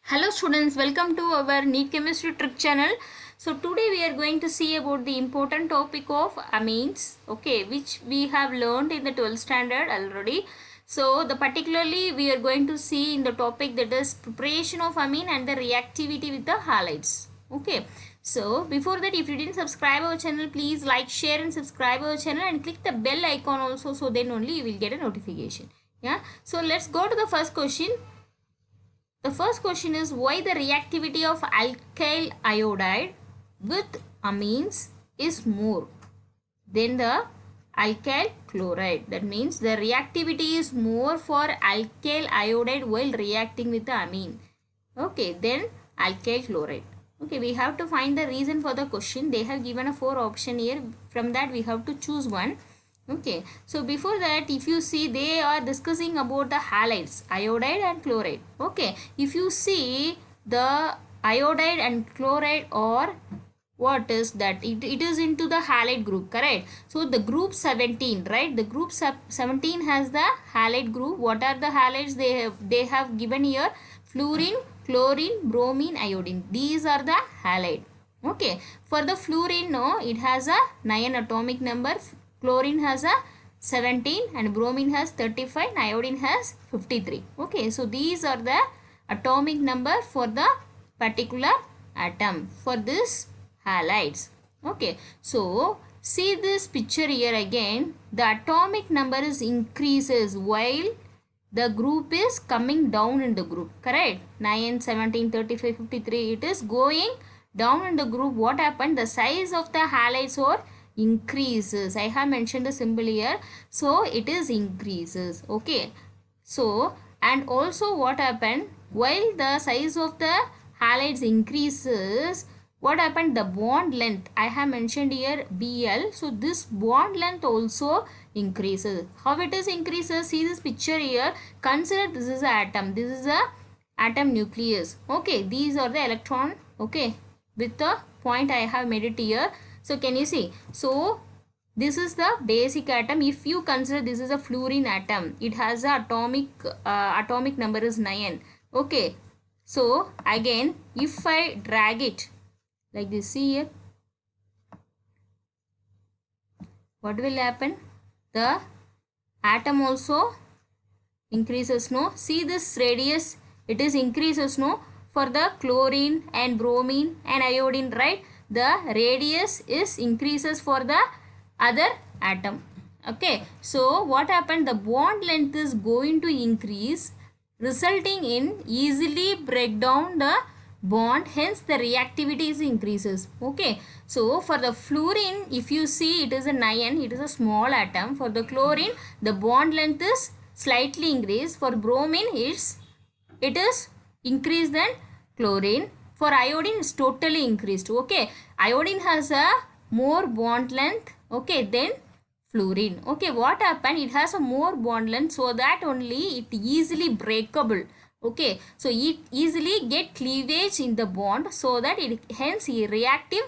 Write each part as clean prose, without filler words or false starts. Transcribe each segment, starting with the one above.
Hello students, welcome to our NEET Chemistry Trick channel. So today we are going to see about the important topic of amines, okay, which we have learned in the 12th standard already. So the particularly we are going to see in the topic that is preparation of amine and the reactivity with the halides. Okay, so before that, if you didn't subscribe our channel, please like, share and subscribe our channel and click the bell icon also, so then only you will get a notification. Yeah, so let's go to the first question. The first question is why the reactivity of alkyl iodide with amines is more than the alkyl chloride. That means the reactivity is more for alkyl iodide while reacting with the amine. Okay, then alkyl chloride. Okay, we have to find the reason for the question. They have given a 4 option here. From that we have to choose one. Okay, so before that, if you see, they are discussing about the halides, iodide and chloride. Okay, if you see the iodide and chloride, or what is that, it is into the halide group, correct? So the group 17, right? The group 17 has the halide group. What are the halides? They have given here: fluorine, chlorine, bromine, iodine. These are the halide. Okay, for the fluorine, no, it has a 9 atomic number. Chlorine has a 17 and bromine has 35 and iodine has 53. Okay, so these are the atomic number for the particular atom for this halides. Okay, so see this picture here again. The atomic number is increases while the group is coming down in the group, correct? 9, 17, 35, 53, it is going down in the group. What happened? The size of the halides or increases. I have mentioned the symbol here. So it is increases. Okay. So, and also what happened? While the size of the halides increases, what happened? The bond length, I have mentioned here BL. So this bond length also increases. How it is increases? See this picture here. Consider this is an atom. This is a atom nucleus. Okay. These are the electron. Okay. With the point I have made it here. So can you see? So this is the basic atom. If you consider this is a fluorine atom, it has a atomic number is 9. Okay. So again, if I drag it like this, see here, what will happen? The atom also increases, no? See this radius, it is increases, no? For the chlorine and bromine and iodine, right? The radius is increases for the other atom. Okay, so what happened? The bond length is going to increase, resulting in easily break down the bond, hence the reactivity is increases. Okay, so for the fluorine, if you see, it is a 9, it is a small atom. For the chlorine, the bond length is slightly increased. For bromine, it is increased than chlorine. For iodine, it's totally increased. Okay, iodine has a more bond length, okay, than fluorine. Okay, what happened? It has a more bond length, so that only it easily breakable. Okay, so it easily get cleavage in the bond, so that it hence reactive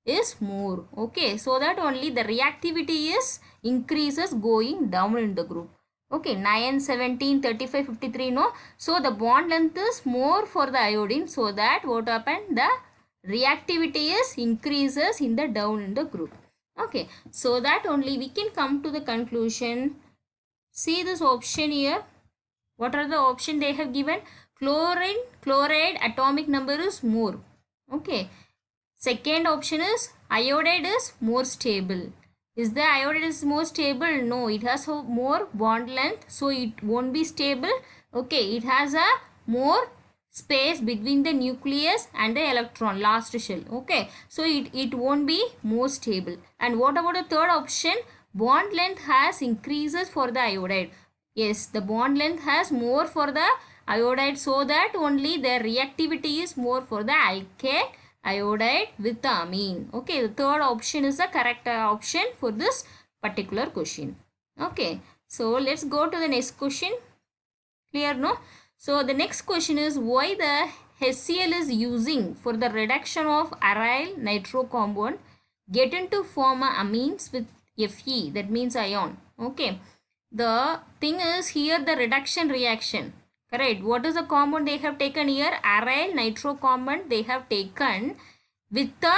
is more. Okay, so that only the reactivity is increases going down in the group. Okay, 9, 17, 35, 53, no. So the bond length is more for the iodine, so that what happened? The reactivity is increases in the down in the group. Okay, so that only we can come to the conclusion. See this option here. What are the option they have given? Chlorine, chloride atomic number is more. Okay. Second option is iodide is more stable. Is the iodide is more stable? No, it has a more bond length, so it won't be stable. Okay, it has a more space between the nucleus and the electron, last shell. Okay, so it won't be more stable. And what about the third option? Bond length has increases for the iodide. Yes, the bond length has more for the iodide, so that only the reactivity is more for the alkyl iodide with the amine. Okay, the third option is the correct option for this particular question. Okay, so let's go to the next question. Clear, no? So the next question is why the HCl is using for the reduction of aryl nitro compound get into form amines with Fe, that means ion. Okay, the thing is here the reduction reaction. Correct. What is the compound they have taken here? Aryl nitro compound they have taken with the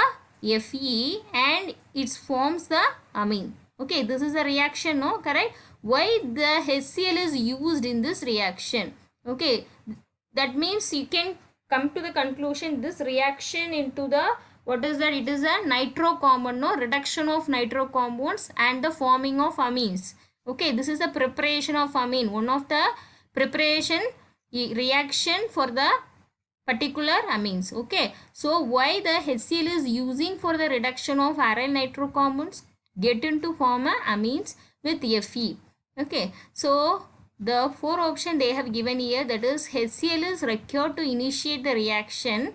Fe and it forms the amine. Okay, this is a reaction, no? Correct. Why the HCl is used in this reaction? Okay, that means you can come to the conclusion this reaction into the what is that? It is a nitro compound, no? Reduction of nitro compounds and the forming of amines. Okay, this is the preparation of amine. One of the preparation reaction for the particular amines. Okay, so why the HCl is using for the reduction of aryl nitro compounds get into form amines with Fe. Okay, so the four option they have given here, that is HCl is required to initiate the reaction,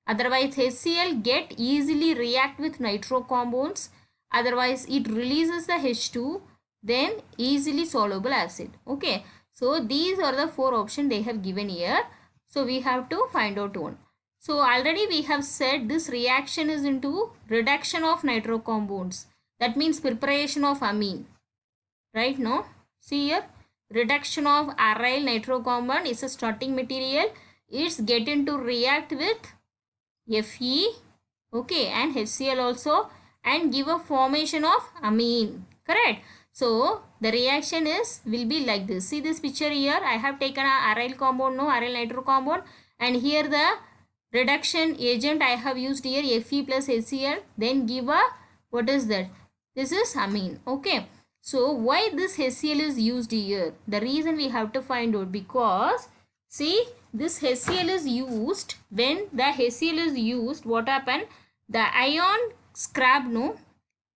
otherwise HCl get easily react with nitro compounds, otherwise it releases the H2, then easily soluble acid. Okay, so these are the four options they have given here. So we have to find out one. So already we have said this reaction is into reduction of nitro compounds. That means preparation of amine. Right now, see here, reduction of aryl nitro compound is a starting material. It's getting to react with Fe, okay, and HCl also, and give a formation of amine. Correct. So the reaction is will be like this. See this picture here. I have taken a aryl compound, no, aryl nitro compound, and here the reduction agent I have used here Fe plus HCl. Then give a what is that? This is amine. Okay. So why this HCl is used here? The reason we have to find out, because see this HCl is used, when the HCl is used, what happen? The ion scrap, no?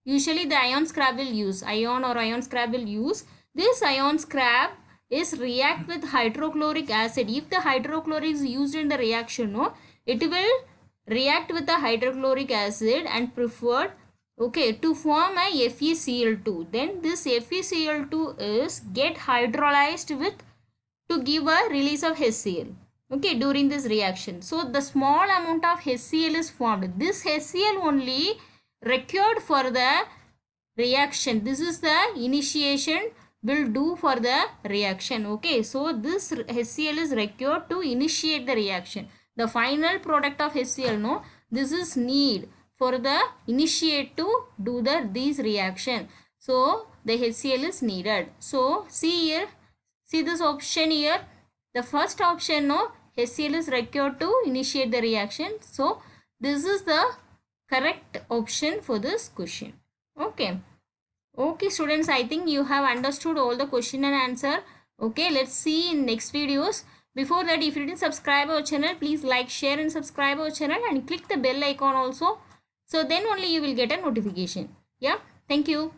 Usually the ion scrap will use, ion or ion scrap will use. This ion scrap is react with hydrochloric acid. If the hydrochloric is used in the reaction, no, it will react with the hydrochloric acid and preferred, okay, to form a FeCl2. Then this FeCl2 is get hydrolyzed with to give a release of HCl. Okay, during this reaction. So the small amount of HCl is formed. This HCl only required for the reaction. This is the initiation will do for the reaction. Okay, so this HCl is required to initiate the reaction. The final product of HCl, no, this is need for the initiate to do these reaction. So the HCl is needed. So see here, see this option here. The first option, no, HCl is required to initiate the reaction. So this is the correct option for this question. Okay. Okay students, I think you have understood all the question and answer. Okay, let's see in next videos. Before that, if you didn't subscribe our channel, please like, share and subscribe our channel and click the bell icon also. So then only you will get a notification. Yeah, thank you.